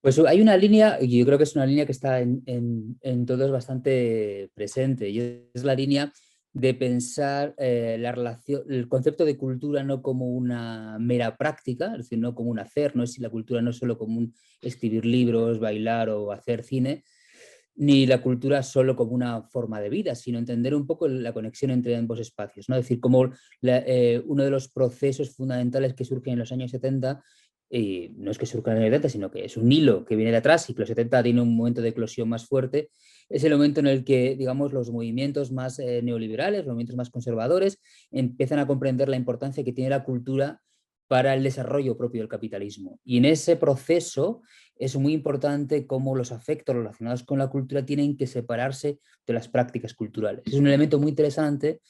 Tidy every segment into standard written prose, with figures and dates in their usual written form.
Pues hay una línea, y yo creo que es una línea que está en todos bastante presente, y es la línea de pensar la relación, el concepto de cultura no como una mera práctica, es decir, no como un hacer, no es si la cultura no es solo como un escribir libros, bailar o hacer cine, ni la cultura solo como una forma de vida, sino entender un poco la conexión entre ambos espacios, ¿no? Es decir, como uno de los procesos fundamentales que surgen en los años 70, y no es que surja en los años 70, sino que es un hilo que viene de atrás y que los 70 tiene un momento de eclosión más fuerte, es el momento en el que, digamos, los movimientos más neoliberales, los movimientos más conservadores, empiezan a comprender la importancia que tiene la cultura para el desarrollo propio del capitalismo. Y en ese proceso es muy importante cómo los afectos relacionados con la cultura tienen que separarse de las prácticas culturales. Es un elemento muy interesante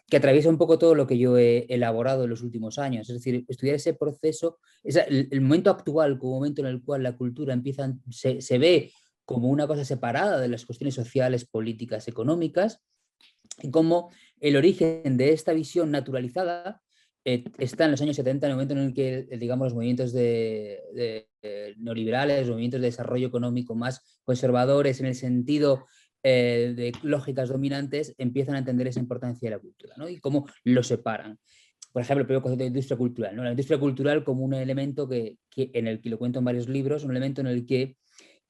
que atraviesa un poco todo lo que yo he elaborado en los últimos años. Es decir, estudiar ese proceso, el momento actual como momento en el cual la cultura empieza, se ve como una cosa separada de las cuestiones sociales, políticas, económicas, y cómo el origen de esta visión naturalizada está en los años 70, en el momento en el que, digamos, los movimientos neoliberales, los movimientos de desarrollo económico más conservadores en el sentido de lógicas dominantes, empiezan a entender esa importancia de la cultura, ¿no? Y cómo lo separan. Por ejemplo, el primer concepto de industria cultural, ¿no? La industria cultural como un elemento en el que lo cuento en varios libros, un elemento en el que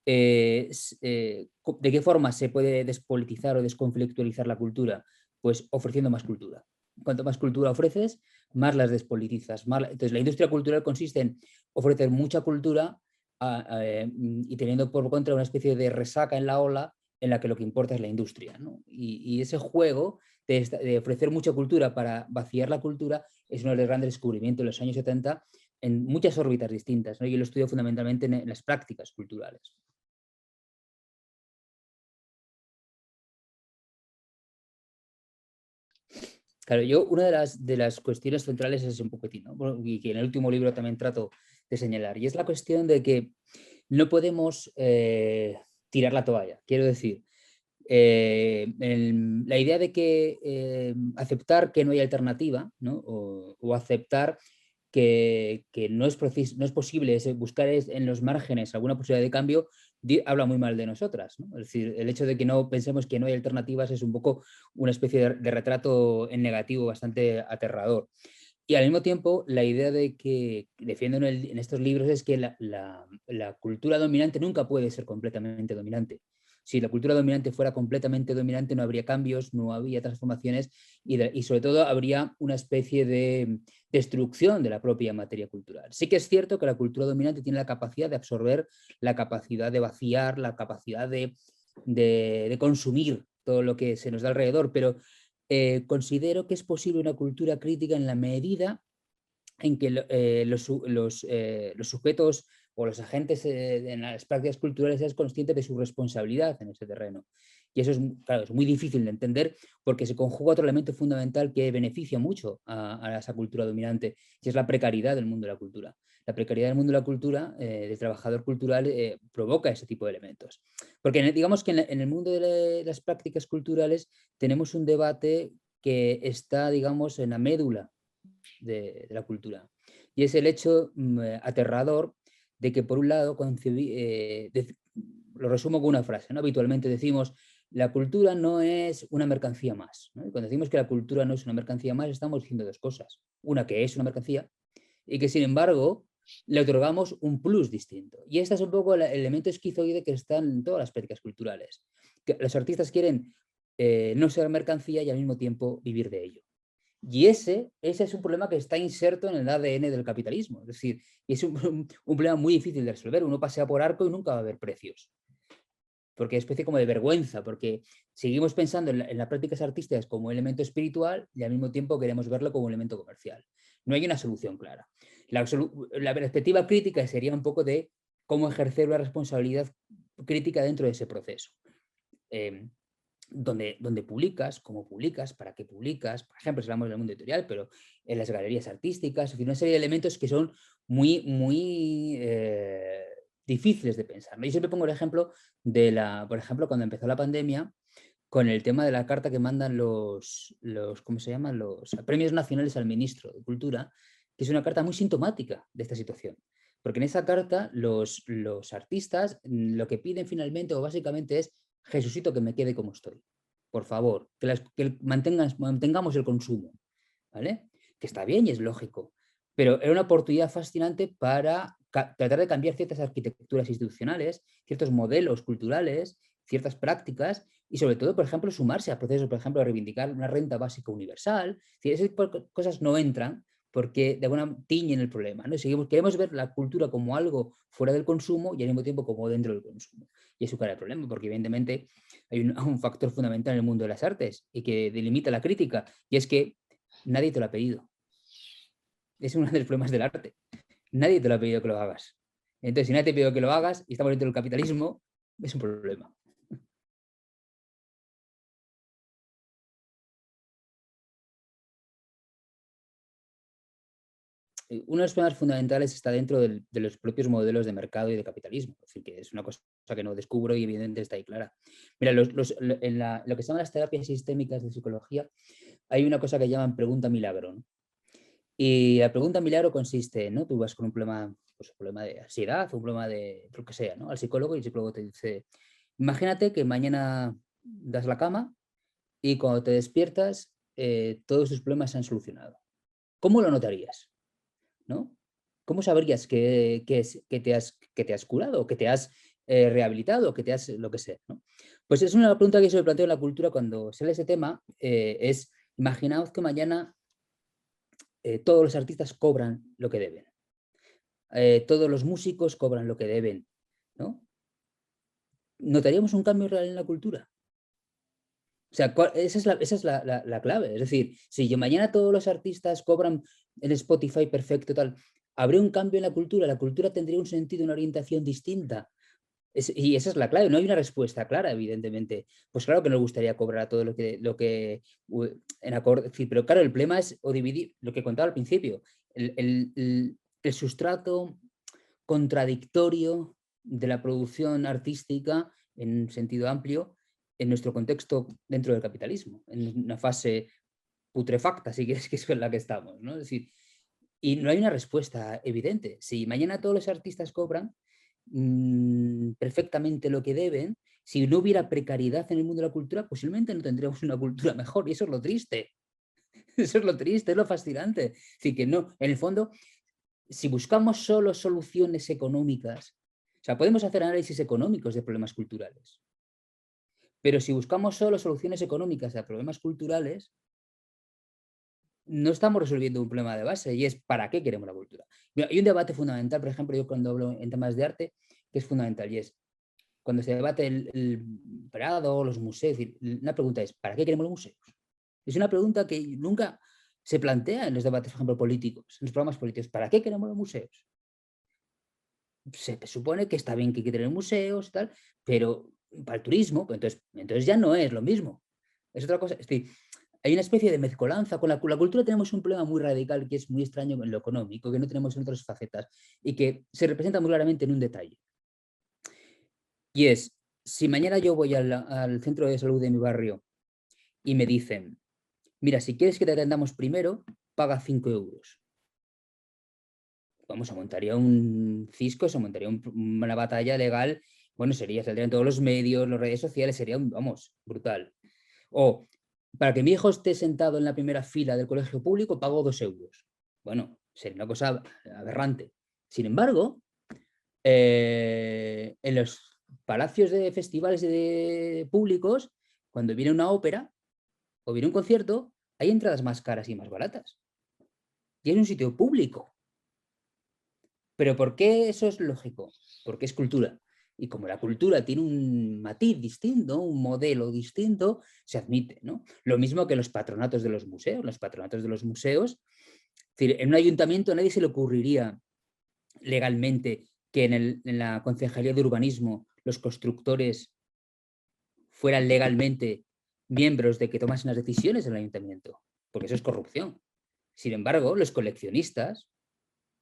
¿de qué forma se puede despolitizar o desconflictualizar la cultura? Pues ofreciendo más cultura. Cuanto más cultura ofreces, más las despolitizas. Entonces, la industria cultural consiste en ofrecer mucha cultura y teniendo por contra una especie de resaca en la ola en la que lo que importa es la industria, ¿no? Y ese juego de ofrecer mucha cultura para vaciar la cultura es uno de los grandes descubrimientos de los años 70 en muchas órbitas distintas, ¿no? Yo lo estudio fundamentalmente en las prácticas culturales. Claro, yo una de las cuestiones centrales es un poquitín, ¿no? Bueno, y que en el último libro también trato de señalar, y es la cuestión de que no podemos tirar la toalla. Quiero decir, la idea de que aceptar que no hay alternativa, ¿no? O aceptar que no es posible buscar en los márgenes alguna posibilidad de cambio, habla muy mal de nosotras, ¿no? Es decir, el hecho de que no pensemos que no hay alternativas es un poco una especie de retrato en negativo bastante aterrador. Y al mismo tiempo, la idea de que defiendo en estos libros es que la cultura dominante nunca puede ser completamente dominante. Si la cultura dominante fuera completamente dominante, no habría cambios, no habría transformaciones y sobre todo habría una especie de destrucción de la propia materia cultural. Sí que es cierto que la cultura dominante tiene la capacidad de absorber, la capacidad de vaciar, la capacidad de consumir todo lo que se nos da alrededor, pero considero que es posible una cultura crítica en la medida en que los sujetos o los agentes en las prácticas culturales sean conscientes de su responsabilidad en ese terreno. Y eso es, claro, es muy difícil de entender porque se conjuga otro elemento fundamental que beneficia mucho a esa cultura dominante, y es la precariedad del mundo de la cultura. La precariedad del mundo de la cultura, del trabajador cultural, provoca ese tipo de elementos. Porque digamos que en el mundo de las prácticas culturales tenemos un debate que está, digamos, en la médula de la cultura. Y es el hecho aterrador de que, por un lado, lo resumo con una frase, ¿no? Habitualmente decimos, la cultura no es una mercancía más, ¿no? Y cuando decimos que la cultura no es una mercancía más, estamos diciendo dos cosas. Una, que es una mercancía, y que, sin embargo, le otorgamos un plus distinto. Y este es un poco el elemento esquizoide que está en todas las prácticas culturales. Que los artistas quieren no ser mercancía y al mismo tiempo vivir de ello. Y ese es un problema que está inserto en el ADN del capitalismo. Es decir, es un problema muy difícil de resolver. Uno pasea por Arco y nunca va a haber precios. Porque es especie como de vergüenza, porque seguimos pensando en las prácticas artísticas como elemento espiritual y al mismo tiempo queremos verlo como un elemento comercial. No hay una solución clara. La perspectiva crítica sería un poco de cómo ejercer una responsabilidad crítica dentro de ese proceso. Eh, donde publicas, cómo publicas, para qué publicas, por ejemplo, si hablamos del mundo editorial, pero en las galerías artísticas, es decir, una serie de elementos que son muy difíciles de pensar, ¿no? Yo siempre pongo el ejemplo por ejemplo, cuando empezó la pandemia, con el tema de la carta que mandan ¿cómo se llaman? Los premios nacionales al ministro de Cultura, que es una carta muy sintomática de esta situación. Porque en esa carta los artistas lo que piden finalmente o básicamente es: Jesucito, que me quede como estoy. Por favor, que mantengamos el consumo, ¿vale? Que está bien y es lógico. Pero era una oportunidad fascinante para tratar de cambiar ciertas arquitecturas institucionales, ciertos modelos culturales, ciertas prácticas y sobre todo, por ejemplo, sumarse a procesos, por ejemplo, de reivindicar una renta básica universal. Si ese tipo de cosas no entran porque de alguna tiñen el problema, ¿no? Queremos ver la cultura como algo fuera del consumo y al mismo tiempo como dentro del consumo. Y eso crea el problema, porque evidentemente hay un factor fundamental en el mundo de las artes y que delimita la crítica, y es que nadie te lo ha pedido. Es uno de los problemas del arte. Nadie te lo ha pedido que lo hagas. Entonces, si nadie te ha pedido que lo hagas y estamos dentro del capitalismo, es un problema. Uno de los problemas fundamentales está dentro de los propios modelos de mercado y de capitalismo. Es decir, que es una cosa que no descubro y evidentemente está ahí clara. Mira, lo que se llaman las terapias sistémicas de psicología, hay una cosa que llaman pregunta milagro, ¿no? Y la pregunta milagro consiste, ¿no? Tú vas con un problema, pues un problema de ansiedad, un problema de lo que sea, ¿no? Al psicólogo, y el psicólogo te dice: imagínate que mañana das la cama y cuando te despiertas todos tus problemas se han solucionado. ¿Cómo lo notarías? ¿No? ¿Cómo sabrías que te has curado, que te has rehabilitado, que te has lo que sea, ¿no? Pues es una pregunta que se me planteo en la cultura cuando sale ese tema, es: imaginaos que mañana todos los artistas cobran lo que deben, todos los músicos cobran lo que deben, ¿no? ¿Notaríamos un cambio real en la cultura? O sea, esa es la clave. Es decir, si yo mañana todos los artistas cobran en Spotify perfecto, tal, habría un cambio en la cultura tendría un sentido, una orientación distinta. Y esa es la clave, no hay una respuesta clara, evidentemente. Pues claro que nos gustaría cobrar a todo en acorde, pero claro, el problema es o dividir, lo que contaba al principio, el sustrato contradictorio de la producción artística en sentido amplio en nuestro contexto dentro del capitalismo, en una fase putrefacta, si quieres, que es en la que estamos, ¿no? Es decir, y no hay una respuesta evidente. Si mañana todos los artistas cobran perfectamente lo que deben, si no hubiera precariedad en el mundo de la cultura, posiblemente no tendríamos una cultura mejor. Y eso es lo triste. Eso es lo triste, es lo fascinante. Así que no, en el fondo, si buscamos solo soluciones económicas, o sea, podemos hacer análisis económicos de problemas culturales, pero si buscamos solo soluciones económicas a problemas culturales, no estamos resolviendo un problema de base y es: ¿para qué queremos la cultura? Mira, hay un debate fundamental, por ejemplo, yo cuando hablo en temas de arte, que es fundamental y es cuando se debate el Prado, los museos, una pregunta es: ¿para qué queremos los museos? Es una pregunta que nunca se plantea en los debates, por ejemplo, políticos, en los programas políticos. ¿Para qué queremos los museos? Se supone que está bien que hay que tener museos y tal, pero para el turismo, pues entonces ya no es lo mismo. Es otra cosa. Es decir, hay una especie de mezcolanza. Con la cultura tenemos un problema muy radical que es muy extraño en lo económico, que no tenemos en otras facetas y que se representa muy claramente en un detalle. Y es: si mañana yo voy al centro de salud de mi barrio y me dicen, mira, si quieres que te atendamos primero, paga 5 euros. Vamos, se montaría un cisco, se montaría una batalla legal. Bueno, saldrían todos los medios, las redes sociales, sería vamos, brutal. O, para que mi hijo esté sentado en la primera fila del colegio público, pago 2 euros. Bueno, sería una cosa aberrante. Sin embargo, en los palacios de festivales públicos, cuando viene una ópera o viene un concierto, hay entradas más caras y más baratas. Y es un sitio público. ¿Pero por qué eso es lógico? Porque es cultura. Y como la cultura tiene un matiz distinto, un modelo distinto, se admite, ¿no? Lo mismo que los patronatos de los museos. Los patronatos de los museos, es decir, en un ayuntamiento a nadie se le ocurriría legalmente que en la Concejalía de Urbanismo los constructores fueran legalmente miembros de que tomasen las decisiones del ayuntamiento, porque eso es corrupción. Sin embargo, los coleccionistas,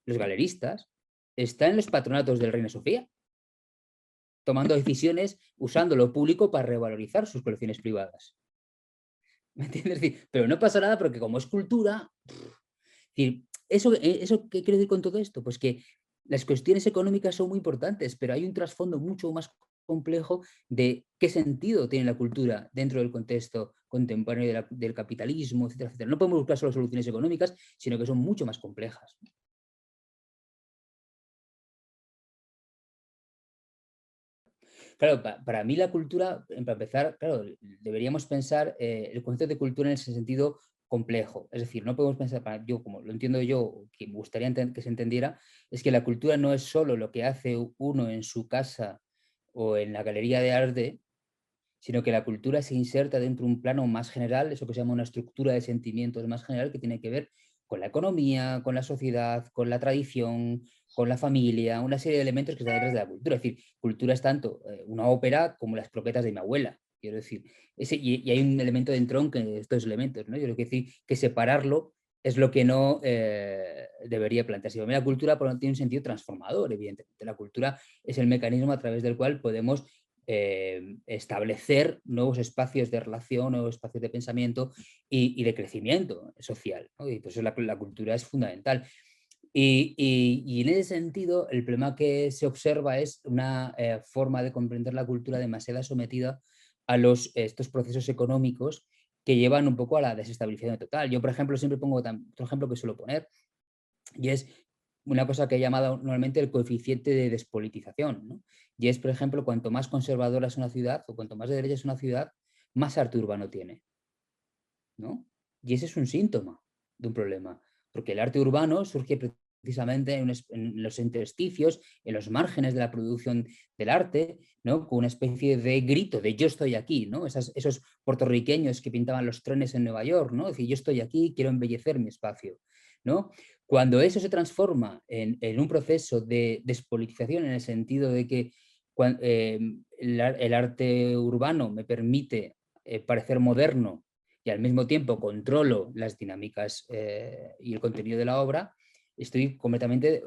los galeristas, están en los patronatos del Reina Sofía, tomando decisiones usando lo público para revalorizar sus colecciones privadas. ¿Me entiendes? Pero no pasa nada porque como es cultura, ¿eso qué quiere decir con todo esto? Pues que las cuestiones económicas son muy importantes, pero hay un trasfondo mucho más complejo de qué sentido tiene la cultura dentro del contexto contemporáneo del capitalismo, etcétera, etcétera. No podemos buscar solo soluciones económicas, sino que son mucho más complejas. Claro, para mí la cultura, para empezar, claro, deberíamos pensar el concepto de cultura en ese sentido complejo. Es decir, no podemos pensar, yo como lo entiendo yo, que me gustaría que se entendiera, es que la cultura no es solo lo que hace uno en su casa o en la galería de arte, sino que la cultura se inserta dentro de un plano más general, eso que se llama una estructura de sentimientos más general, que tiene que ver con la economía, con la sociedad, con la tradición, con la familia, una serie de elementos que están detrás de la cultura. Es decir, cultura es tanto una ópera como las croquetas de mi abuela. Quiero decir, y hay un elemento de entronque de estos elementos, ¿no? Yo creo que decir que separarlo es lo que no debería plantearse. Para mí la cultura tiene un sentido transformador, evidentemente. La cultura es el mecanismo a través del cual podemos establecer nuevos espacios de relación, nuevos espacios de pensamiento y de crecimiento social, ¿no? Y por eso la cultura es fundamental. Y en ese sentido, el problema que se observa es una forma de comprender la cultura demasiado sometida a estos procesos económicos que llevan un poco a la desestabilización total. Yo, por ejemplo, siempre pongo otro ejemplo que suelo poner, y es una cosa que he llamado normalmente el coeficiente de despolitización, ¿no? Y es, por ejemplo, cuanto más conservadora es una ciudad o cuanto más de derecha es una ciudad, más arte urbano tiene, ¿no? Y ese es un síntoma de un problema, porque el arte urbano surge precisamente en los intersticios, en los márgenes de la producción del arte, ¿no? Con una especie de grito de yo estoy aquí, ¿no? Esos puertorriqueños que pintaban los trenes en Nueva York, ¿no? Es decir, yo estoy aquí, quiero embellecer mi espacio, ¿no? Cuando eso se transforma en un proceso de despolitización, en el sentido de que el arte urbano me permite parecer moderno y al mismo tiempo controlo las dinámicas y el contenido de la obra, estoy completamente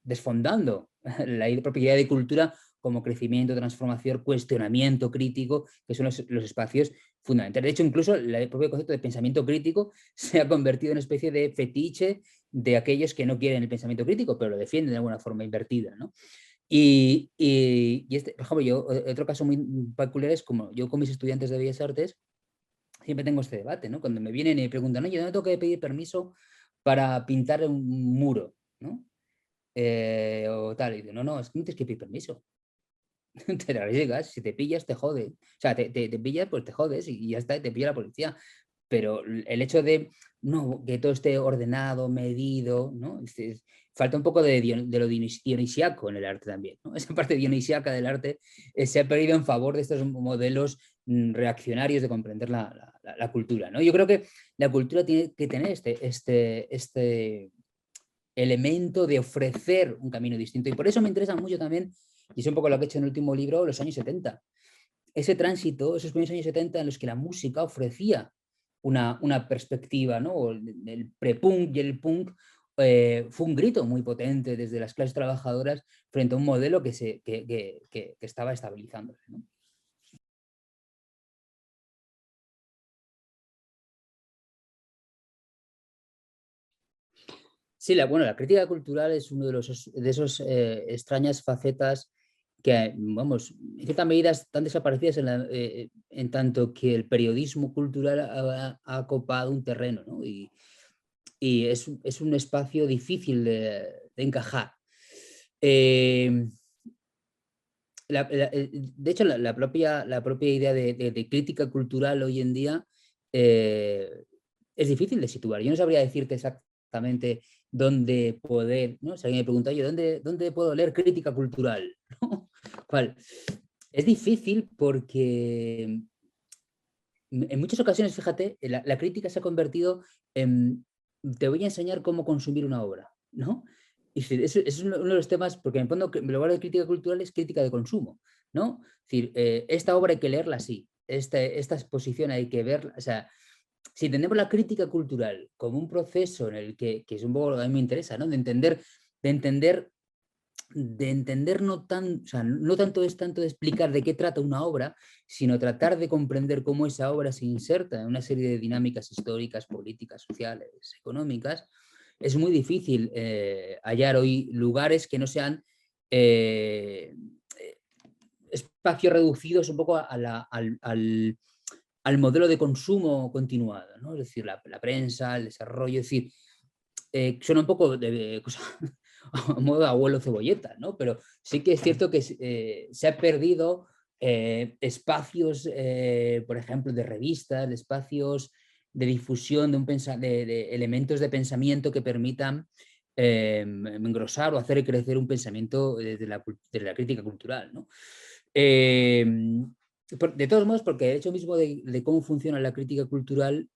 desfondando la propia idea de cultura como crecimiento, transformación, cuestionamiento crítico, que son los espacios fundamentales. De hecho, incluso el propio concepto de pensamiento crítico se ha convertido en una especie de fetiche de aquellos que no quieren el pensamiento crítico, pero lo defienden de alguna forma invertida, ¿no? Por ejemplo, otro caso muy peculiar es como yo con mis estudiantes de Bellas Artes, siempre tengo este debate, ¿no? Cuando me vienen y me preguntan, oye, ¿dónde tengo que pedir permiso para pintar un muro? ¿No? O tal, y digo, no, es que no tienes que pedir permiso. Te la llegas, si te pillas, te jode. O sea, te pillas, pues te jodes y ya está, te pilla la policía. Pero el hecho de no, que todo esté ordenado, medido, ¿no? Falta un poco de lo dionisiaco en el arte también, ¿no? Esa parte dionisiaca del arte se ha perdido en favor de estos modelos reaccionarios de comprender la cultura, ¿no? Yo creo que la cultura tiene que tener este elemento de ofrecer un camino distinto. Y por eso me interesa mucho también, y es un poco lo que he hecho en el último libro, los años 70. Ese tránsito, esos primeros años 70 en los que la música ofrecía una perspectiva, ¿no? El pre-punk y el punk fue un grito muy potente desde las clases trabajadoras frente a un modelo que estaba estabilizándose, ¿no? Sí, bueno, la crítica cultural es uno de esos extrañas facetas que, vamos, en cierta medida están desaparecidas en tanto que el periodismo cultural ha copado un terreno, ¿no? Y es un espacio difícil de encajar. Eh, de hecho, la propia idea de crítica cultural hoy en día es difícil de situar. Yo no sabría decirte exactamente dónde poder, ¿no? Si alguien me pregunta, oye, ¿dónde puedo leer crítica cultural? ¿No? ¿Cuál? Es difícil porque en muchas ocasiones, fíjate, la crítica se ha convertido en te voy a enseñar cómo consumir una obra, ¿no? Y eso es uno de los temas, porque en el fondo, en lugar de crítica cultural es crítica de consumo, ¿no? Es decir, esta obra hay que leerla así, esta exposición hay que verla, o sea, si entendemos la crítica cultural como un proceso en el que es un poco lo que a mí me interesa, ¿no? De entender o sea, no tanto es tanto de explicar de qué trata una obra, sino tratar de comprender cómo esa obra se inserta en una serie de dinámicas históricas, políticas, sociales, económicas, es muy difícil hallar hoy lugares que no sean espacios reducidos un poco al modelo de consumo continuado, ¿no? Es decir, la prensa, el desarrollo, es decir, suena un poco de cosa a modo de abuelo cebolleta, ¿no? Pero sí que es cierto que se ha perdido espacios, por ejemplo, de revistas, de espacios de difusión de elementos de pensamiento que permitan engrosar o hacer crecer un pensamiento de la crítica cultural, ¿no? De todos modos, porque el hecho mismo de cómo funciona la crítica cultural,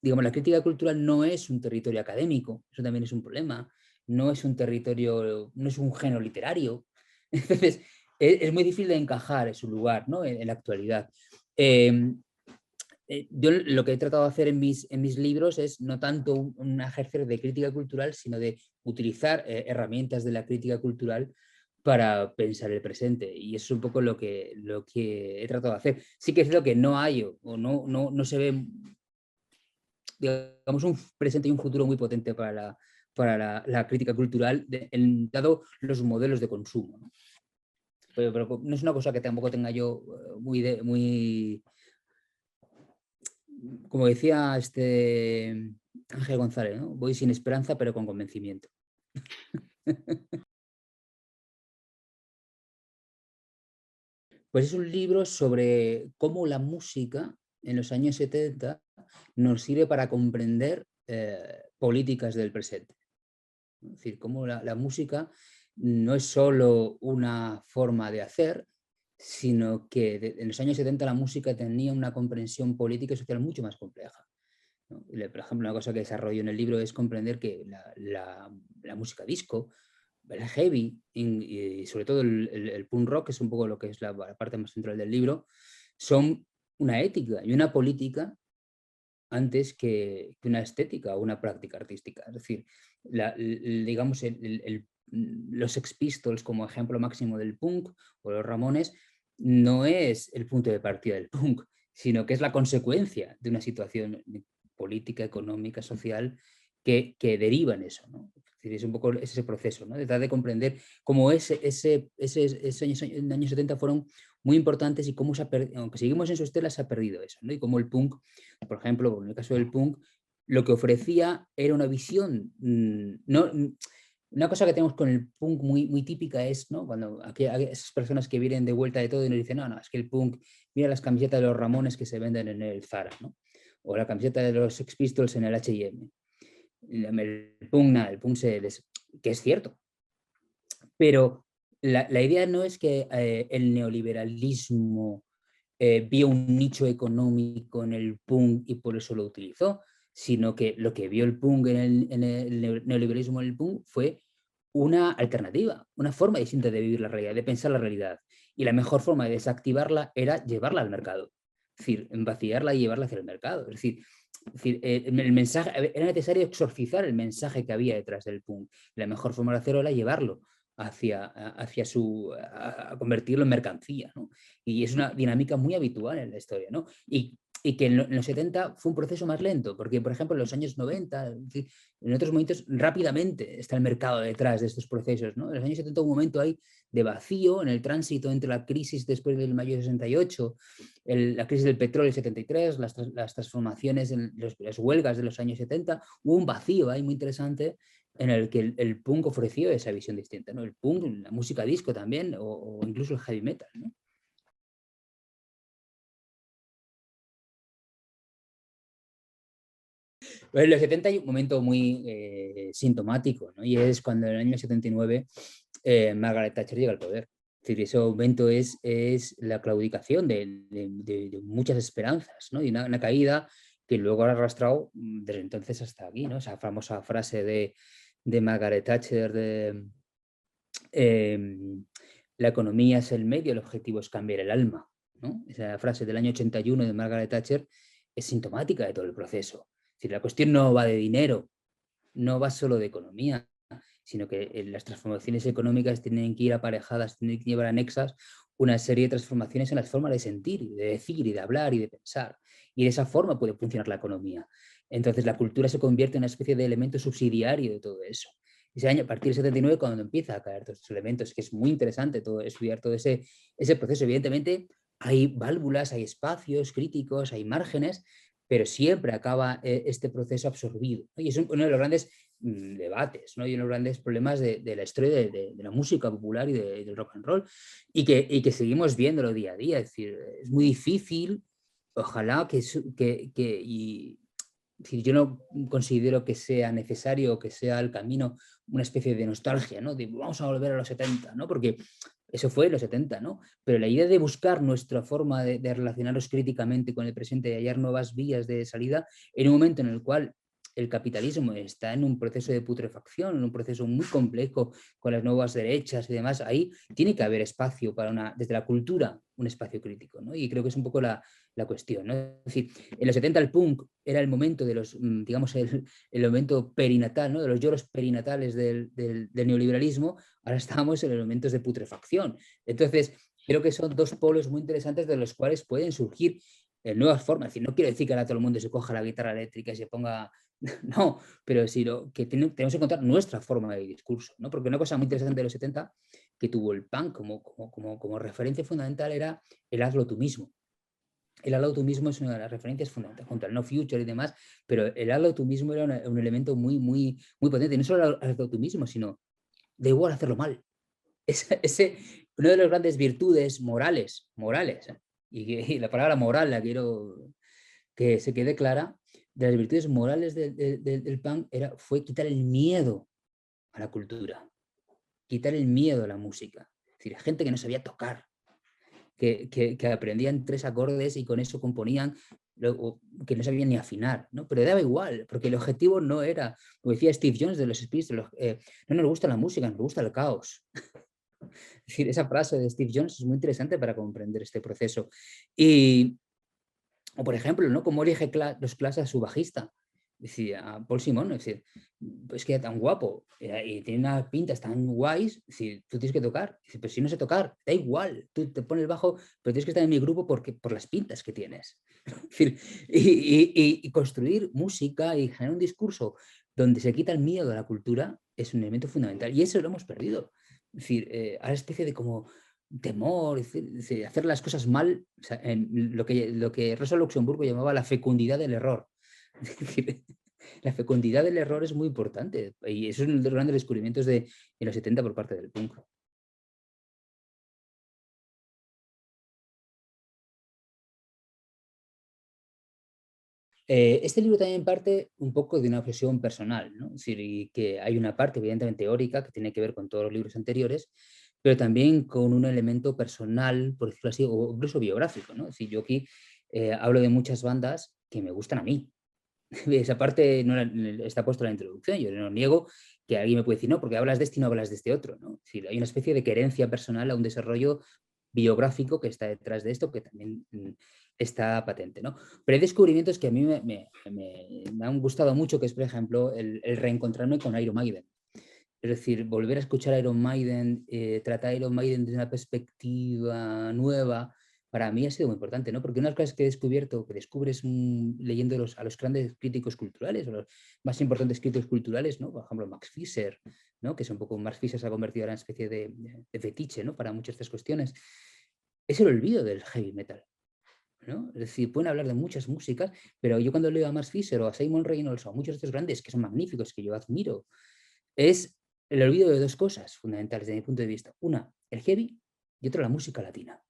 digamos, la crítica cultural no es un territorio académico, eso también es un problema, no es un territorio, no es un género literario, entonces es muy difícil de encajar en su lugar, ¿no? En la actualidad. Yo lo que he tratado de hacer en mis libros es no tanto un ejercicio de crítica cultural, sino de utilizar herramientas de la crítica cultural para pensar el presente. Y eso es un poco lo que he tratado de hacer. Sí que es cierto que no hay o no se ve, digamos, un presente y un futuro muy potente para la crítica cultural, dado los modelos de consumo, ¿no? Pero no es una cosa que tampoco tenga yo muy como decía Ángel González, ¿no? Voy sin esperanza, pero con convencimiento. Pues es un libro sobre cómo la música en los años 70 nos sirve para comprender políticas del presente. Es decir, cómo la música no es solo una forma de hacer, sino que en los años 70 la música tenía una comprensión política y social mucho más compleja, ¿no? Por ejemplo, una cosa que desarrollo en el libro es comprender que la música disco, el heavy y sobre todo el punk rock, que es un poco lo que es la parte más central del libro, son una ética y una política antes que una estética o una práctica artística. Es decir, digamos, los Sex Pistols como ejemplo máximo del punk o los Ramones no es el punto de partida del punk, sino que es la consecuencia de una situación política, económica, social que deriva en eso, ¿no? Es decir, es un poco ese proceso, ¿no? De tratar de comprender cómo esos años 70 fueron muy importantes y cómo aunque seguimos en su estela, se ha perdido eso, ¿no? Y cómo el punk, por ejemplo, en el caso del punk, lo que ofrecía era una visión, no, una cosa que tenemos con el punk muy típica es, ¿no? Cuando esas personas que vienen de vuelta de todo y nos dicen, no, es que el punk, mira las camisetas de los Ramones que se venden en el Zara, ¿no? O la camiseta de los Sex Pistols en el H&M. El punk, nada, que es cierto, pero la idea no es que el neoliberalismo vio un nicho económico en el punk y por eso lo utilizó, sino que lo que vio el punk en el neoliberalismo en el punk fue una alternativa, una forma distinta de vivir la realidad, de pensar la realidad. Y la mejor forma de desactivarla era llevarla al mercado. Es decir, vaciarla y llevarla hacia el mercado. Es decir, el mensaje, era necesario exorcizar el mensaje que había detrás del punk. La mejor forma de hacerlo era llevarlo a convertirlo en mercancía, ¿no? Y es una dinámica muy habitual en la historia, ¿no? Y que en los 70 fue un proceso más lento, porque, por ejemplo, en los años 90, en otros momentos, rápidamente está el mercado detrás de estos procesos, ¿no? En los años 70 hubo un momento ahí de vacío en el tránsito entre la crisis después del mayo de 68, la crisis del petróleo del 73, las transformaciones en las huelgas de los años 70, hubo un vacío ahí muy interesante en el que el punk ofreció esa visión distinta, ¿no? El punk, la música disco también, o incluso el heavy metal, ¿no? Pues en los 70 hay un momento muy sintomático, ¿no? Y es cuando en el año 79 Margaret Thatcher llega al poder. Es decir, ese momento es la claudicación de muchas esperanzas, ¿no? Y una caída que luego ha arrastrado desde entonces hasta aquí, ¿no? Esa famosa frase de Margaret Thatcher de la economía es el medio, el objetivo es cambiar el alma, ¿no? Esa frase del año 81 de Margaret Thatcher es sintomática de todo el proceso. Es decir, la cuestión no va de dinero, no va solo de economía, sino que las transformaciones económicas tienen que ir aparejadas, tienen que llevar anexas una serie de transformaciones en las formas de sentir, de decir y de hablar y de pensar. Y de esa forma puede funcionar la economía. Entonces la cultura se convierte en una especie de elemento subsidiario de todo eso. Ese año, a partir del 79, cuando empieza a caer todos estos elementos, que es muy interesante estudiar todo ese proceso. Evidentemente hay válvulas, hay espacios críticos, hay márgenes, pero siempre acaba este proceso absorbido, ¿no? Y es uno de los grandes debates, ¿no? Y uno de los grandes problemas de la historia de la música popular y del rock and roll, y que seguimos viéndolo día a día. Es decir, es muy difícil, ojalá es decir, yo no considero que sea necesario o que sea el camino una especie de nostalgia, ¿no? De vamos a volver a los 70, ¿no? Porque eso fue en los 70, ¿no? Pero la idea de buscar nuestra forma de relacionarnos críticamente con el presente y hallar nuevas vías de salida en un momento en el cual el capitalismo está en un proceso de putrefacción, en un proceso muy complejo con las nuevas derechas y demás, ahí tiene que haber espacio para desde la cultura, un espacio crítico, ¿no? Y creo que es un poco la cuestión, ¿no? Es decir, en los 70 el punk era el momento de los, digamos, el momento perinatal, ¿no? De los lloros perinatales del neoliberalismo. Ahora estamos en los momentos de putrefacción. Entonces, creo que son dos polos muy interesantes de los cuales pueden surgir nuevas formas. Es decir, no quiero decir que ahora todo el mundo se coja la guitarra eléctrica y se ponga... No, pero sí que tenemos que encontrar nuestra forma de discurso, ¿no? Porque una cosa muy interesante de los 70 que tuvo el punk como referencia fundamental era el hazlo tú mismo. El hazlo tú mismo es una de las referencias fundamentales contra el no future y demás, pero el hazlo tú mismo era un elemento muy potente. Y no solo el hazlo tú mismo, sino da igual hacerlo mal. Una de las grandes virtudes morales, y la palabra moral la quiero que se quede clara, de las virtudes morales del punk fue quitar el miedo a la cultura, quitar el miedo a la música. Es decir, gente que no sabía tocar, que aprendían 3 acordes y con eso componían, que no sabían ni afinar, ¿no? Pero daba igual, porque el objetivo no era, como decía Steve Jones de los Beatles, no nos gusta la música, nos gusta el caos. Es decir, esa frase de Steve Jones es muy interesante para comprender este proceso. O por ejemplo, ¿no? Cómo elige los clases a su bajista. Decía Paul Simon, es decir, es que tan guapo y tiene unas pintas tan guays, es decir, tú tienes que tocar. Dice, pero si no sé tocar, da igual, tú te pones el bajo, pero tienes que estar en mi grupo por las pintas que tienes. Es decir, y construir música y generar un discurso donde se quita el miedo a la cultura es un elemento fundamental. Y eso lo hemos perdido. Es decir, a la especie de como temor, hacer las cosas mal, o sea, lo que Rosa Luxemburgo llamaba la fecundidad del error. Es decir, la fecundidad del error es muy importante y eso es uno de los grandes descubrimientos de los 70 por parte del punk. Este libro también parte un poco de una obsesión personal, ¿no? Es decir, y que hay una parte evidentemente teórica que tiene que ver con todos los libros anteriores, pero también con un elemento personal, por decirlo así, o incluso biográfico, ¿no? Es decir, yo aquí hablo de muchas bandas que me gustan a mí. Esa parte no está puesto en la introducción, yo no niego que alguien me puede decir, no, porque hablas de este y no hablas de este otro, ¿no? Es decir, hay una especie de querencia personal a un desarrollo biográfico que está detrás de esto, que también está patente, ¿no? Pero hay descubrimientos que a mí me han gustado mucho, que es, por ejemplo, el reencontrarme con Iron Maiden. Es decir, volver a escuchar Iron Maiden, tratar Iron Maiden desde una perspectiva nueva, para mí ha sido muy importante, ¿no? Porque una de las cosas que he descubierto, que descubres leyendo a los grandes críticos culturales, o los más importantes críticos culturales, ¿no? Por ejemplo, Max Fischer, ¿no? Que es un poco, Max Fischer se ha convertido ahora en una especie de fetiche, ¿no? Para muchas de estas cuestiones. Es el olvido del heavy metal, ¿no? Es decir, pueden hablar de muchas músicas, pero yo cuando leo a Max Fischer o a Simon Reynolds o a muchos de estos grandes que son magníficos, que yo admiro, es el olvido de 2 cosas fundamentales desde mi punto de vista. Una, el heavy, y otra, la música latina,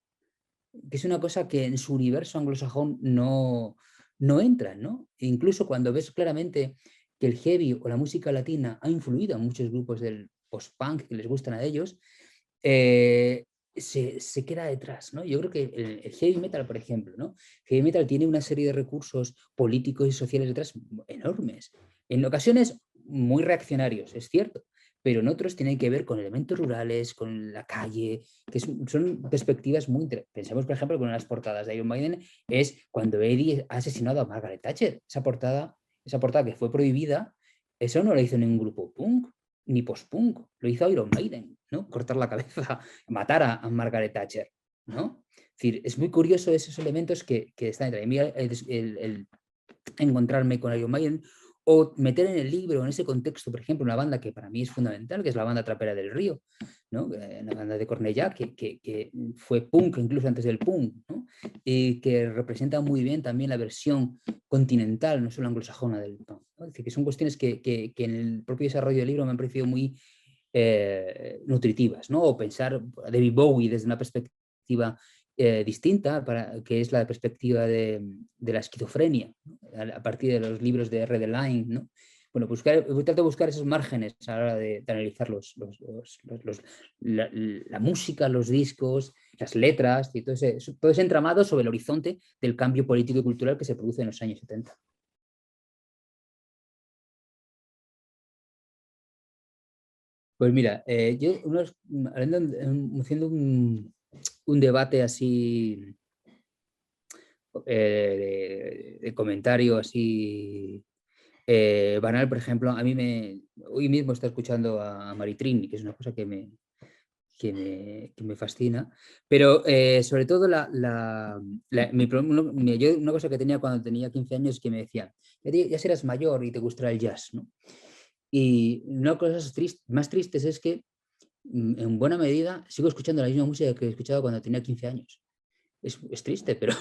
que es una cosa que en su universo anglosajón no entra, ¿no? E incluso cuando ves claramente que el heavy o la música latina ha influido en muchos grupos del post-punk que les gustan a ellos, se queda detrás, ¿no? Yo creo que el heavy metal, por ejemplo, ¿no? Heavy metal tiene una serie de recursos políticos y sociales detrás enormes. En ocasiones muy reaccionarios, es cierto, pero en otros tienen que ver con elementos rurales, con la calle, que son perspectivas muy interesantes. Pensemos, por ejemplo, que una de las portadas de Iron Maiden es cuando Eddie ha asesinado a Margaret Thatcher. Esa portada que fue prohibida, eso no lo hizo ningún grupo punk, ni post-punk, lo hizo Iron Maiden, ¿no? Cortar la cabeza, matar a Margaret Thatcher, ¿no? Es decir, es muy curioso esos elementos que están entre mí, encontrarme con Iron Maiden, o meter en el libro, en ese contexto, por ejemplo, una banda que para mí es fundamental, que es la banda Trapera del Río, ¿no? Una banda de Cornellá que fue punk incluso antes del punk, ¿no? Y que representa muy bien también la versión continental, no solo anglosajona del punk, ¿no? Es decir, que son cuestiones que en el propio desarrollo del libro me han parecido muy nutritivas, ¿no? O pensar a David Bowie desde una perspectiva distinta, que es la perspectiva de la esquizofrenia, ¿no? A partir de los libros de R. Line, ¿no? Bueno, trato de buscar esos márgenes a la hora de analizar la música, los discos, las letras, y todo ese entramado sobre el horizonte del cambio político y cultural que se produce en los años 70. Pues mira, haciendo un debate así de comentario así banal, por ejemplo, hoy mismo está escuchando a Maritrini, que es una cosa que me fascina, pero sobre todo una cosa que tenía cuando tenía 15 años que me decía, ya serás mayor y te gustará el jazz, ¿no? Y una de las cosas más tristes es que en buena medida sigo escuchando la misma música que he escuchado cuando tenía 15 años. Es triste, pero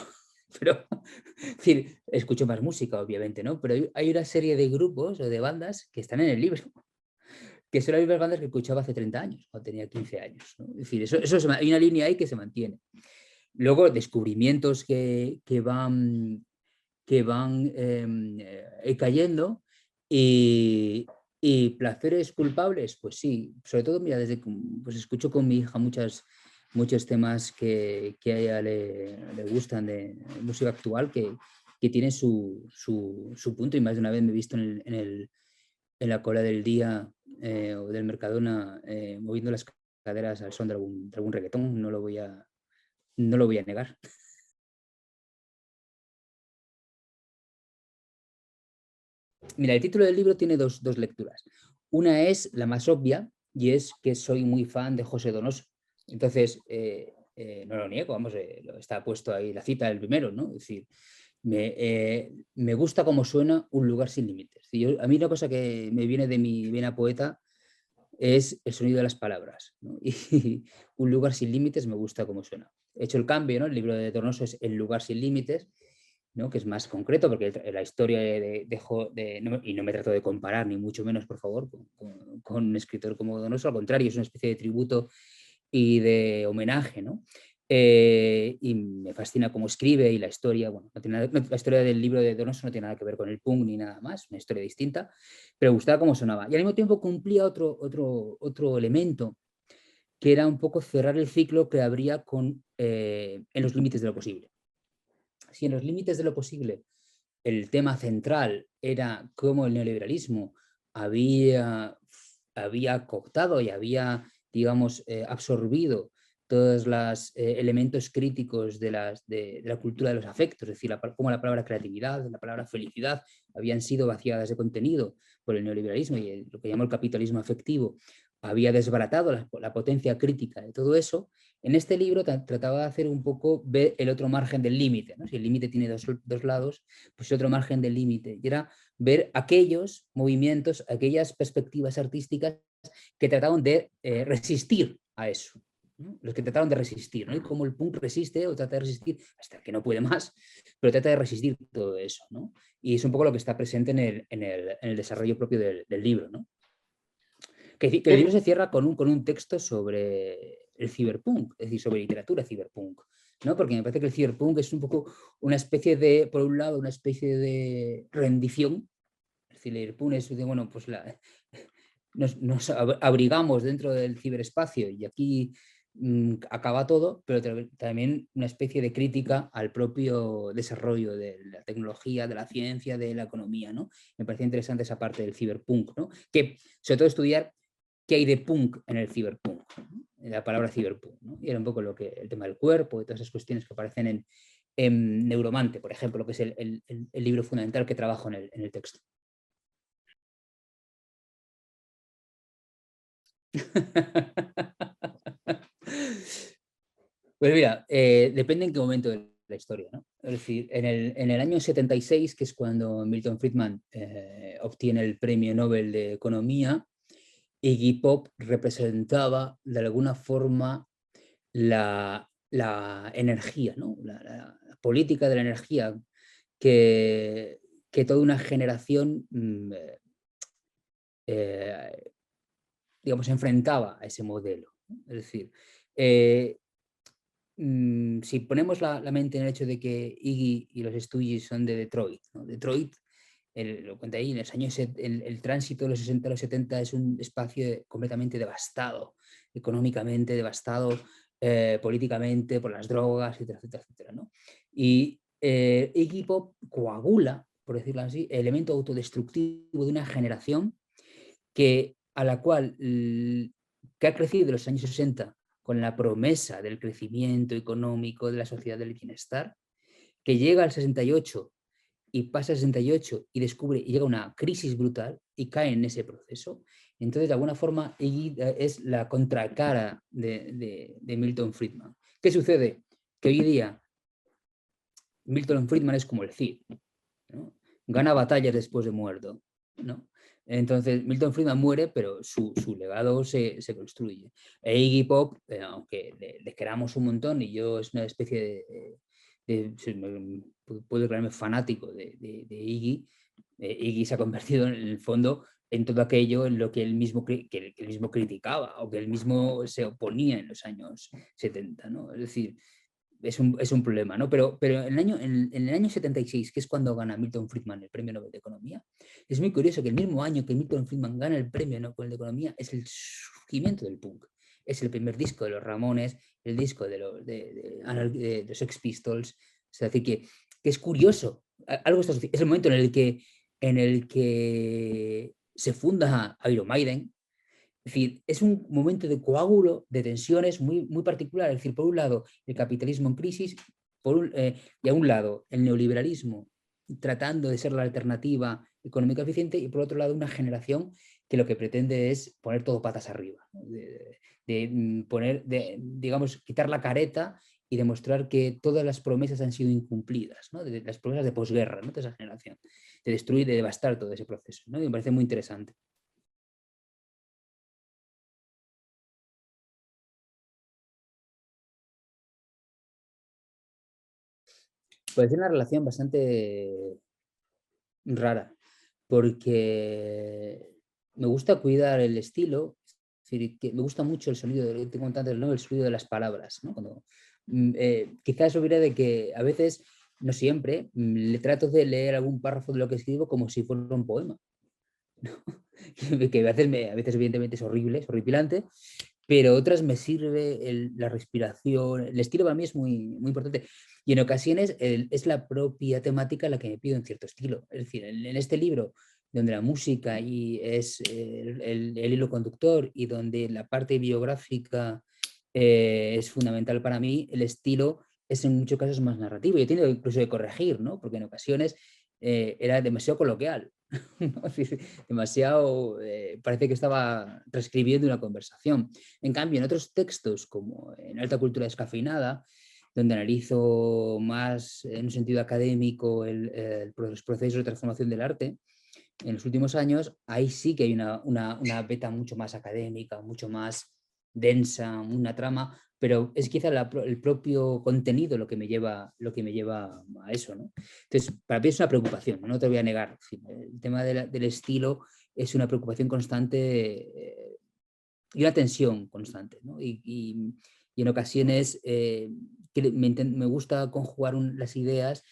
es decir, escucho más música, obviamente, ¿no? Pero hay una serie de grupos o de bandas que están en el libro, que son las mismas bandas que escuchaba hace 30 años, cuando tenía 15 años, ¿no? Es decir, hay una línea ahí que se mantiene. Luego, descubrimientos que van cayendo y placeres culpables, pues sí, sobre todo, mira, pues escucho con mi hija muchos temas que a ella le gustan de música actual que tienen su punto, y más de una vez me he visto en la cola del día o del Mercadona moviendo las caderas al son de algún reggaetón, no lo voy a negar. Mira, el título del libro tiene dos lecturas. Una es la más obvia, y es que soy muy fan de José Donoso. Entonces, no lo niego, vamos, está puesto ahí la cita del primero, ¿no? Es decir, me gusta cómo suena Un lugar sin límites. A mí una cosa que me viene de mi vena poeta es el sonido de las palabras, ¿no? Y Un lugar sin límites me gusta cómo suena. He hecho el cambio, ¿no? El libro de Donoso es El lugar sin límites, ¿no? Que es más concreto, porque la historia y no me trato de comparar, ni mucho menos, por favor, con un escritor como Donoso, al contrario, es una especie de tributo y de homenaje, ¿no? Y me fascina cómo escribe, y la historia, bueno, la historia del libro de Donoso no tiene nada que ver con el punk ni nada más, una historia distinta, pero me gustaba cómo sonaba. Y al mismo tiempo cumplía otro elemento, que era un poco cerrar el ciclo que habría en los límites de lo posible. Si en los límites de lo posible el tema central era cómo el neoliberalismo había cooptado y había, digamos, absorbido todos los elementos críticos de la cultura de los afectos, es decir, cómo la palabra creatividad, la palabra felicidad habían sido vaciadas de contenido por el neoliberalismo y lo que llamó el capitalismo afectivo había desbaratado la potencia crítica de todo eso. En este libro trataba de hacer un poco ver el otro margen del límite, ¿no? Si el límite tiene dos lados, pues el otro margen del límite, y era ver aquellos movimientos, aquellas perspectivas artísticas que trataban de resistir a eso, ¿no? Los que trataron de resistir, ¿no? Y cómo el punk resiste o trata de resistir hasta que no puede más, pero trata de resistir todo eso, ¿no? Y es un poco lo que está presente en el desarrollo propio del libro, ¿no? Que el libro se cierra con un texto sobre el ciberpunk, es decir, sobre literatura ciberpunk, ¿no? Porque me parece que el ciberpunk es un poco una especie de, por un lado, una especie de rendición. El ciberpunk es de, bueno, pues nos abrigamos dentro del ciberespacio y aquí acaba todo, pero también una especie de crítica al propio desarrollo de la tecnología, de la ciencia, de la economía, ¿no? Me parece interesante esa parte del ciberpunk, ¿no? Que sobre todo estudiar qué hay de punk en el ciberpunk, ¿no? La palabra ciberpunk, ¿no? Y era un poco el tema del cuerpo y todas esas cuestiones que aparecen en Neuromante, por ejemplo, que es el libro fundamental que trabajo en el texto. Pues mira, depende en qué momento del la historia, ¿no? Es decir, en el año 76, que es cuando Milton Friedman obtiene el Premio Nobel de Economía, Iggy Pop representaba de alguna forma la energía, ¿no? La política de la energía que, que toda una generación digamos, enfrentaba a ese modelo, ¿no? Es decir, si ponemos la mente en el hecho de que Iggy y los Stooges son de Detroit, ¿no? Detroit, lo cuenta ahí, en los años, el tránsito de los 60 a los 70 es un espacio completamente devastado, económicamente devastado, políticamente, por las drogas, etcétera, etcétera, etcétera, ¿no? Y Iggy Pop coagula, por decirlo así, el elemento autodestructivo de una generación a la cual que ha crecido en los años 60 con la promesa del crecimiento económico, de la sociedad del bienestar, que llega al 68 y pasa al 68 y descubre y llega una crisis brutal y cae en ese proceso. Entonces, de alguna forma, Iggy es la contracara de Milton Friedman. ¿Qué sucede? Que hoy día Milton Friedman es como el Cid, ¿no? Gana batallas después de muerto, ¿no? Entonces, Milton Friedman muere, pero su legado se construye. E Iggy Pop, aunque le queramos un montón, y yo es una especie puedo declararme fanático de Iggy, Iggy se ha convertido en el fondo en todo aquello en lo que él mismo, que él mismo criticaba o que él mismo se oponía en los años 70, ¿no? Es decir, es un problema, ¿no? Pero en el año 76, que es cuando gana Milton Friedman el Premio Nobel de Economía, es muy curioso que el mismo año que Milton Friedman gana el Premio Nobel de Economía es el surgimiento del punk. Es el primer disco de los Ramones, el disco de los Sex Pistols. Es decir, que es curioso. Algo está, es el momento en el que se funda Iron Maiden. Es decir, es un momento de coágulo, de tensiones muy, muy particular. Es decir, por un lado, el capitalismo en crisis, y a un lado, el neoliberalismo tratando de ser la alternativa económica eficiente, y por otro lado, una generación que lo que pretende es poner todo patas arriba, ¿no? Digamos, quitar la careta y demostrar que todas las promesas han sido incumplidas, ¿no? Las promesas de posguerra, ¿no? De esa generación, de destruir, de devastar todo ese proceso, ¿no? Y me parece muy interesante. Pues es una relación bastante rara, porque me gusta cuidar el estilo, es decir, que me gusta mucho el sonido, tengo tanto, ¿no? El sonido de las palabras, ¿no? Quizás olvidé de que a veces, no siempre, le trato de leer algún párrafo de lo que escribo como si fuera un poema, ¿no? Que a veces evidentemente es horrible, es horripilante, pero otras me sirve la respiración, el estilo para mí es muy, muy importante. Y en ocasiones es la propia temática la que me pido en cierto estilo. Es decir, en este libro, donde la música y es el hilo conductor y donde la parte biográfica es fundamental para mí, el estilo es en muchos casos más narrativo. Yo he tenido incluso de corregir, ¿no? Porque en ocasiones era demasiado coloquial. ¿No? Demasiado, parece que estaba transcribiendo una conversación. En cambio, en otros textos, como en Alta Cultura Descafeinada, donde analizo más en un sentido académico los procesos de transformación del arte, en los últimos años, ahí sí que hay una beta mucho más académica, mucho más densa, una trama, pero es quizá el propio contenido lo que me lleva a eso, ¿no? Entonces, para mí es una preocupación, no te voy a negar. El tema del estilo es una preocupación constante y una tensión constante, ¿no? Y en ocasiones me gusta conjugar las ideas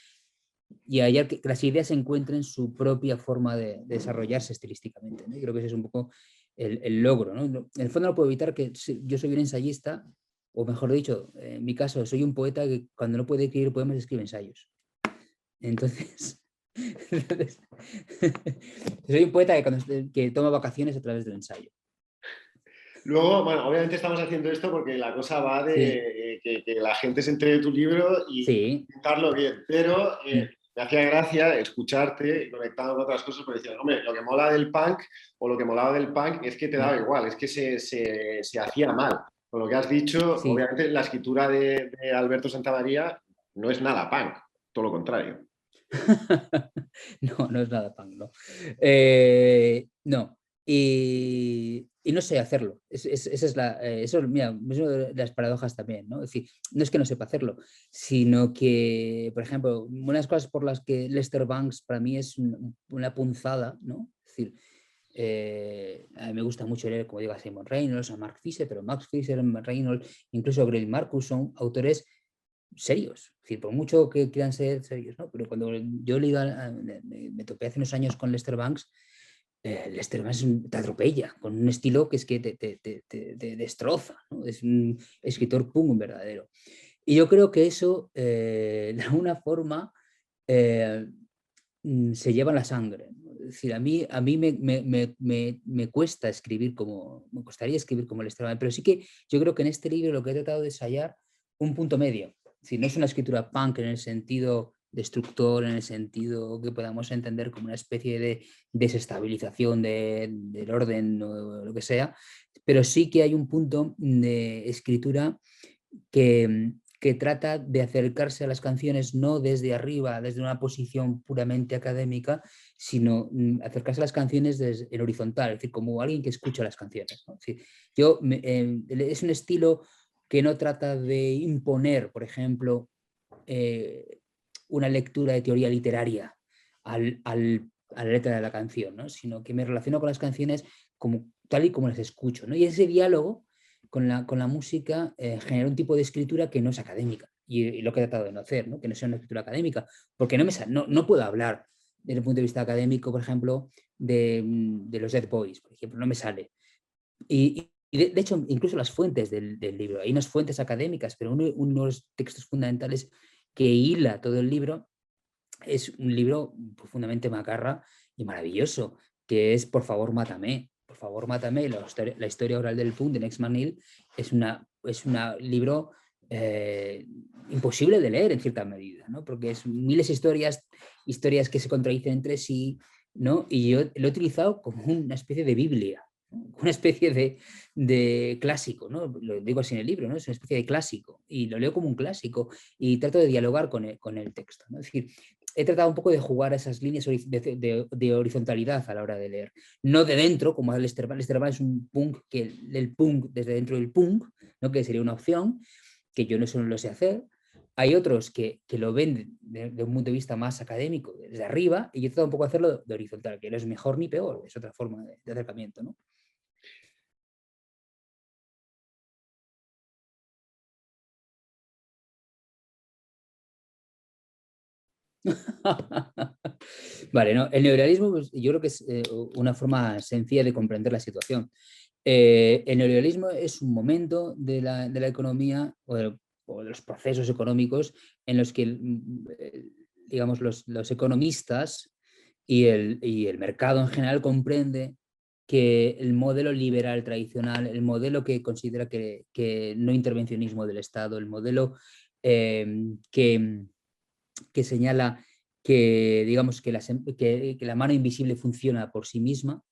y hallar que las ideas encuentren su propia forma de desarrollarse estilísticamente, ¿no? Y creo que ese es un poco el logro, ¿no? En el fondo no puedo evitar que yo soy un ensayista, o mejor dicho, en mi caso, soy un poeta que cuando no puede escribir poemas escribe ensayos. Entonces, soy un poeta que toma vacaciones a través del ensayo. Luego, bueno, obviamente estamos haciendo esto porque la cosa va de que la gente se entere de tu libro y sí. contarlo bien, pero me hacía gracia escucharte conectando con otras cosas porque decías, hombre, lo que mola del punk o lo que molaba del punk es que te daba igual, es que se hacía mal. Con lo que has dicho, Sí. obviamente la escritura de Alberto Santamaría no es nada punk, todo lo contrario. No, no es nada punk, no. No, y no sé hacerlo. Esa es eso, mira, es una de las paradojas también, ¿no? Es decir, no es que no sepa hacerlo, sino que, por ejemplo, una de las cosas por las que Lester Banks para mí es una punzada, ¿no? Es decir, a mí me gusta mucho leer, como digo, a Simon Reynolds, a Mark Fisher, pero Max Fisher, Reynolds, incluso Grail Marcus son autores serios, es decir, por mucho que quieran ser serios, ¿no? Pero cuando yo me topé hace unos años con Lester Banks, Lester Banks te atropella, con un estilo que es que te destroza, ¿no? Es un escritor punk verdadero. Y yo creo que eso, de alguna forma, se lleva en la sangre, ¿no? Es decir, a mí me cuesta escribir como, me costaría escribir como Lester Banks, pero sí que yo creo que en este libro lo que he tratado de ensayar un punto medio. Es decir, no es una escritura punk en el sentido destructor, en el sentido que podamos entender como una especie de desestabilización del orden o lo que sea, pero sí que hay un punto de escritura que trata de acercarse a las canciones no desde arriba, desde una posición puramente académica, sino acercarse a las canciones en horizontal, es decir, como alguien que escucha las canciones, ¿no? Es decir, es un estilo que no trata de imponer, por ejemplo, una lectura de teoría literaria a la letra de la canción, ¿no? Sino que me relaciono con las canciones como, tal y como las escucho, ¿no? Y ese diálogo con la música genera un tipo de escritura que no es académica. Y lo que he tratado de no hacer, ¿no? Que no sea una escritura académica, porque no puedo hablar desde el punto de vista académico, por ejemplo, de los Dead Boys, por ejemplo, no me sale. Y de hecho, incluso las fuentes del libro, hay unas fuentes académicas, pero uno de los textos fundamentales que hila todo el libro es un libro profundamente macarra y maravilloso, que es Por favor, mátame. Por favor, mátame. La historia oral del punk de Next Manil es un libro imposible de leer en cierta medida, ¿no? Porque es miles de historias que se contradicen entre sí, ¿no? Y yo lo he utilizado como una especie de Biblia, ¿no? Una especie de clásico, ¿no? Lo digo así en el libro, ¿no? Es una especie de clásico y lo leo como un clásico y trato de dialogar con el texto, ¿no? Es decir, he tratado un poco de jugar a esas líneas de horizontalidad a la hora de leer. No de dentro, como Lester Banks. Lester Banks es un punk, que el punk desde dentro del punk, ¿no? Que sería una opción, que yo no solo lo sé hacer. Hay otros que lo ven de un punto de vista más académico, desde arriba, y yo he tratado un poco de hacerlo de horizontal, que no es mejor ni peor, es otra forma de acercamiento, ¿no? Vale, ¿no? El neoliberalismo, pues, yo creo que es una forma sencilla de comprender la situación. El neoliberalismo es un momento de la economía o de los procesos económicos en los que, digamos, los economistas y el mercado en general comprende que el modelo liberal tradicional, el modelo que considera que no intervencionismo del Estado, el modelo eh, que, que señala que, digamos, que la mano invisible funciona por sí misma,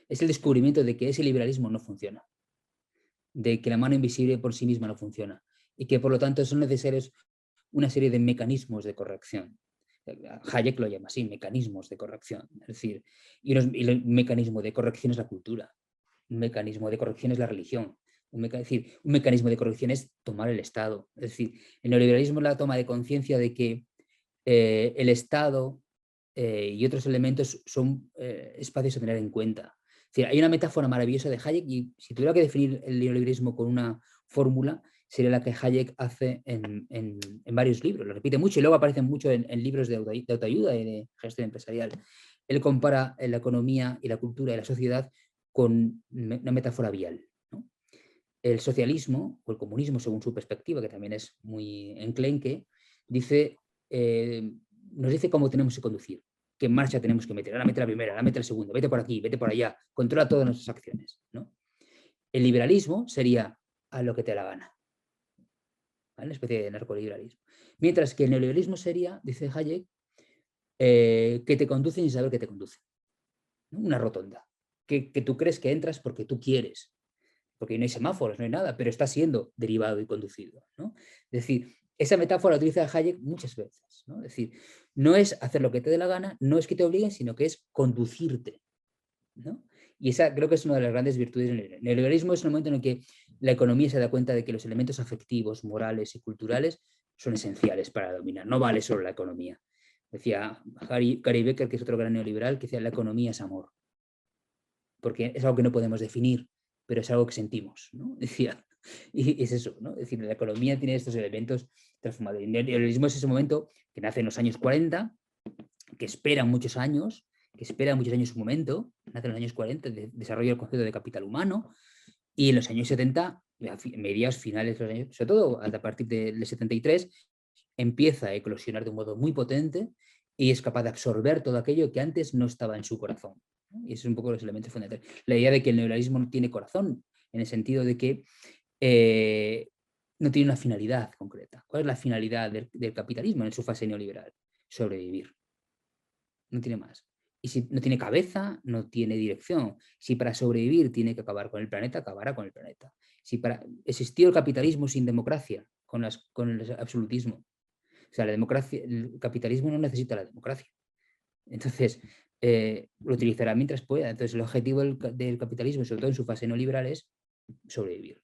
es el descubrimiento de que ese liberalismo no funciona, de que la mano invisible por sí misma no funciona y que por lo tanto son necesarios una serie de mecanismos de corrección. Hayek lo llama así, mecanismos de corrección. Es decir, y el mecanismo de corrección es la cultura, un mecanismo de corrección es la religión, un mecanismo de corrección es tomar el Estado. Es decir, el neoliberalismo es la toma de conciencia de que el Estado y otros elementos son espacios a tener en cuenta. Es decir, hay una metáfora maravillosa de Hayek y si tuviera que definir el neoliberalismo con una fórmula, sería la que Hayek hace en varios libros. Lo repite mucho y luego aparece mucho en libros de autoayuda y de gestión empresarial. Él compara la economía y la cultura y la sociedad con una metáfora vial, ¿no? El socialismo o el comunismo, según su perspectiva, que también es muy enclenque, dice, eh, nos dice cómo tenemos que conducir, qué marcha tenemos que meter. Ahora mete la primera, ahora mete la segunda, vete por aquí, vete por allá, controla todas nuestras acciones, ¿no? El liberalismo sería a lo que te da la gana, ¿vale? Una especie de narcoliberalismo. Mientras que el neoliberalismo sería, dice Hayek, que te conducen sin saber que te conducen, ¿no? Una rotonda, que tú crees que entras porque tú quieres, porque no hay semáforos, no hay nada, pero está siendo derivado y conducido, ¿no? Es decir, esa metáfora la utiliza Hayek muchas veces, ¿no? Es decir, no es hacer lo que te dé la gana, no es que te obliguen, sino que es conducirte, ¿no? Y esa creo que es una de las grandes virtudes del neoliberalismo. El neoliberalismo es el momento en el que la economía se da cuenta de que los elementos afectivos, morales y culturales son esenciales para dominar. No vale solo la economía. Decía Gary Becker, que es otro gran neoliberal, que decía la economía es amor. Porque es algo que no podemos definir, pero es algo que sentimos, ¿no? Decía, y es eso, ¿no? Es decir, la economía tiene estos elementos transformadores. El neoliberalismo es ese momento que nace en los años 40, que espera muchos años su momento, nace en los años 40, desarrolla el concepto de capital humano, y en los años 70, mediados finales de los años, sobre todo a partir del 73, empieza a eclosionar de un modo muy potente y es capaz de absorber todo aquello que antes no estaba en su corazón. Y esos son un poco los elementos fundamentales. La idea de que el neoliberalismo no tiene corazón, en el sentido de que no tiene una finalidad concreta. ¿Cuál es la finalidad del capitalismo en su fase neoliberal? Sobrevivir. No tiene más. Y si no tiene cabeza, no tiene dirección. Si para sobrevivir tiene que acabar con el planeta, acabará con el planeta. Si para existió el capitalismo sin democracia, con el absolutismo. O sea, la democracia, el capitalismo no necesita la democracia. Entonces, lo utilizará mientras pueda. Entonces, el objetivo del capitalismo, sobre todo en su fase neoliberal, es sobrevivir.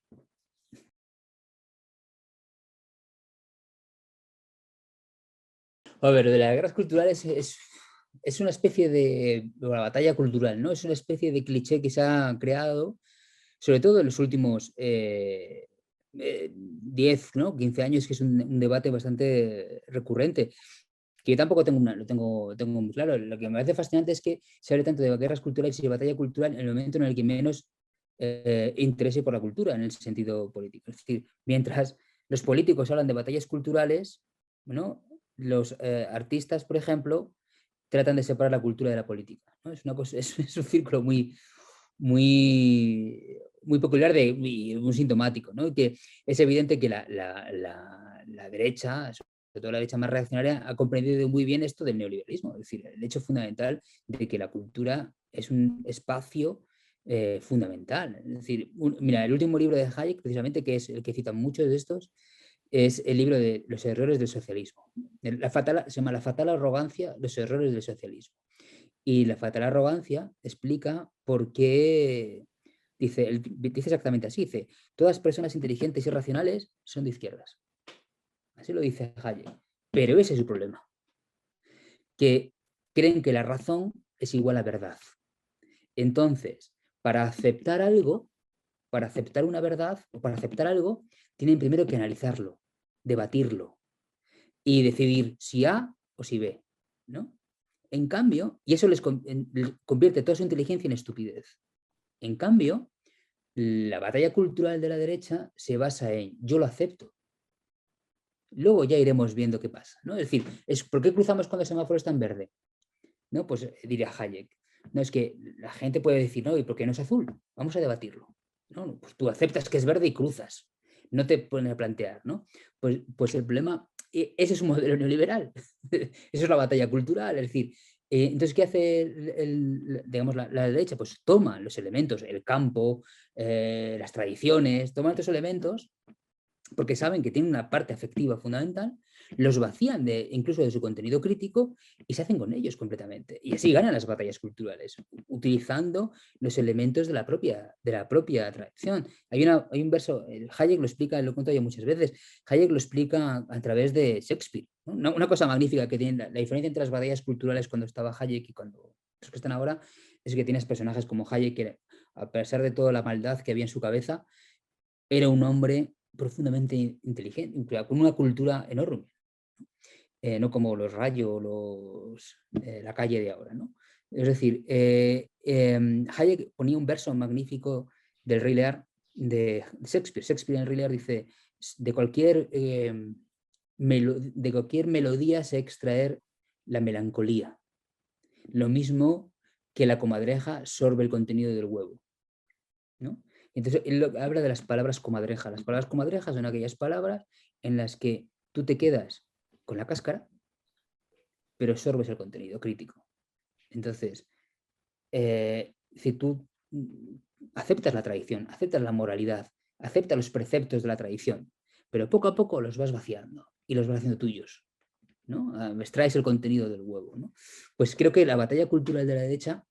A ver, de las guerras culturales es una especie de la batalla cultural, ¿no? Es una especie de cliché que se ha creado, sobre todo en los últimos 10, ¿no? 15 años, que es un debate bastante recurrente, que yo tampoco tengo muy claro. Lo que me parece fascinante es que se hable tanto de guerras culturales y de batalla cultural en el momento en el que menos interese por la cultura, en el sentido político. Es decir, mientras los políticos hablan de batallas culturales, ¿no? Los artistas, por ejemplo, tratan de separar la cultura de la política, ¿no? Es una cosa, es un círculo muy peculiar y muy sintomático, ¿no? Que es evidente que la derecha, sobre todo la derecha más reaccionaria, ha comprendido muy bien esto del neoliberalismo. Es decir, el hecho fundamental de que la cultura es un espacio fundamental. Es decir, mira, el último libro de Hayek, precisamente, que es el que citan muchos de estos, es el libro de los errores del socialismo. Se llama La fatal arrogancia, los errores del socialismo. Y la fatal arrogancia explica por qué, dice exactamente así, dice, todas personas inteligentes y racionales son de izquierdas. Así lo dice Hayek. Pero ese es el problema, que creen que la razón es igual a verdad. Entonces, para aceptar algo, para aceptar una verdad o para aceptar algo, tienen primero que analizarlo, debatirlo y decidir si A o si B, ¿no? En cambio, y eso les convierte toda su inteligencia en estupidez. En cambio, la batalla cultural de la derecha se basa en yo lo acepto. Luego ya iremos viendo qué pasa, ¿no? Es decir, ¿por qué cruzamos cuando el semáforo está en verde? ¿No? Pues diría Hayek. No, es que la gente puede decir, no, ¿y por qué no es azul? Vamos a debatirlo. ¿No? Pues tú aceptas que es verde y cruzas. No te pones a plantear, ¿no? Pues el problema, ese es un modelo neoliberal. Eso es la batalla cultural. Es decir, entonces, ¿qué hace digamos, la derecha? Pues toma los elementos, el campo, las tradiciones, toma estos elementos porque saben que tienen una parte afectiva fundamental, los vacían incluso de su contenido crítico y se hacen con ellos completamente. Y así ganan las batallas culturales, utilizando los elementos de la propia tradición. Hay un verso, Hayek lo explica, lo he contado ya muchas veces, Hayek lo explica a través de Shakespeare. ¿No? Una cosa magnífica que tiene la diferencia entre las batallas culturales cuando estaba Hayek y cuando los que están ahora, es que tienes personajes como Hayek, que a pesar de toda la maldad que había en su cabeza, era un hombre profundamente inteligente, con una cultura enorme, no como los Rayo o la calle de ahora, ¿no? Es decir, Hayek ponía un verso magnífico del Rey Lear de Shakespeare. Shakespeare en el Rey Lear dice, de cualquier melodía se extraer la melancolía, lo mismo que la comadreja sorbe el contenido del huevo, ¿no? Entonces, él habla de las palabras comadrejas. Las palabras comadrejas son aquellas palabras en las que tú te quedas con la cáscara, pero absorbes el contenido crítico. Entonces, si tú aceptas la tradición, aceptas la moralidad, aceptas los preceptos de la tradición, pero poco a poco los vas vaciando. y los vas haciendo tuyos, ¿no? Extraes el contenido del huevo, ¿no? Pues creo que la batalla cultural de la derecha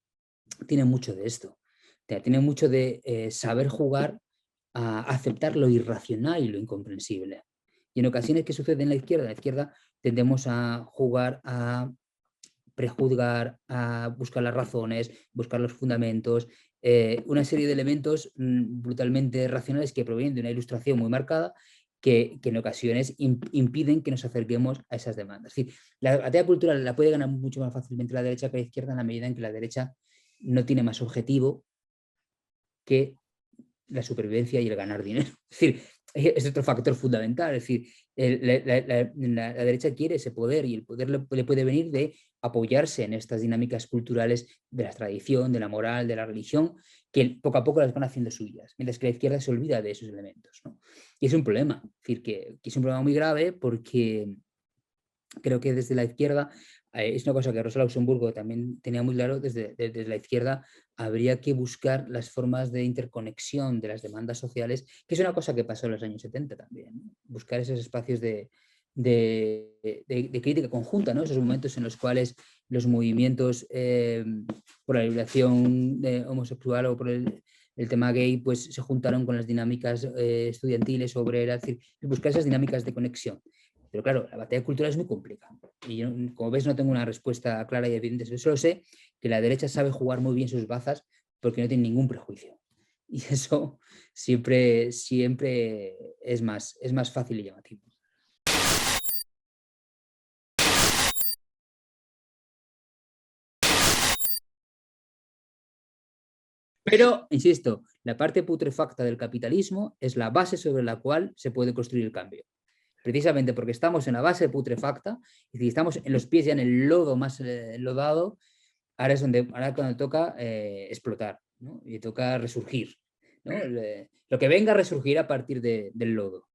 tiene mucho de esto. Tiene mucho de saber jugar a aceptar lo irracional y lo incomprensible. Y en ocasiones, ¿qué sucede en la izquierda? En la izquierda tendemos a jugar a prejuzgar, a buscar las razones, buscar los fundamentos, una serie de elementos brutalmente racionales que provienen de una ilustración muy marcada que en ocasiones impiden que nos acerquemos a esas demandas. Es decir, la batalla cultural la puede ganar mucho más fácilmente la derecha que la izquierda en la medida en que la derecha no tiene más objetivo que la supervivencia y el ganar dinero. Es decir, es otro factor fundamental. Es decir, la derecha quiere ese poder y el poder le puede venir de apoyarse en estas dinámicas culturales de la tradición, de la moral, de la religión, que poco a poco las van haciendo suyas, mientras que la izquierda se olvida de esos elementos, ¿no? Y es un problema, es decir, que es un problema muy grave porque creo que desde la izquierda, es una cosa que Rosa Luxemburgo también tenía muy claro, desde la izquierda habría que buscar las formas de interconexión de las demandas sociales, que es una cosa que pasó en los años 70 también, ¿no? Buscar esos espacios de crítica conjunta, ¿no? Esos momentos en los cuales los movimientos por la liberación homosexual o por el tema gay, pues se juntaron con las dinámicas estudiantiles, obreras, es decir, buscar esas dinámicas de conexión. Pero claro, la batalla cultural es muy complicada. Y yo, como ves, no tengo una respuesta clara y evidente. Yo solo sé que la derecha sabe jugar muy bien sus bazas porque no tiene ningún prejuicio. Y eso siempre es más fácil y llamativo. Pero, insisto, la parte putrefacta del capitalismo es la base sobre la cual se puede construir el cambio. Precisamente porque estamos en la base putrefacta, y si estamos en los pies ya en el lodo más lodado, ahora cuando toca explotar, ¿no? Y toca resurgir, ¿no? Lo que venga a resurgir a partir del lodo.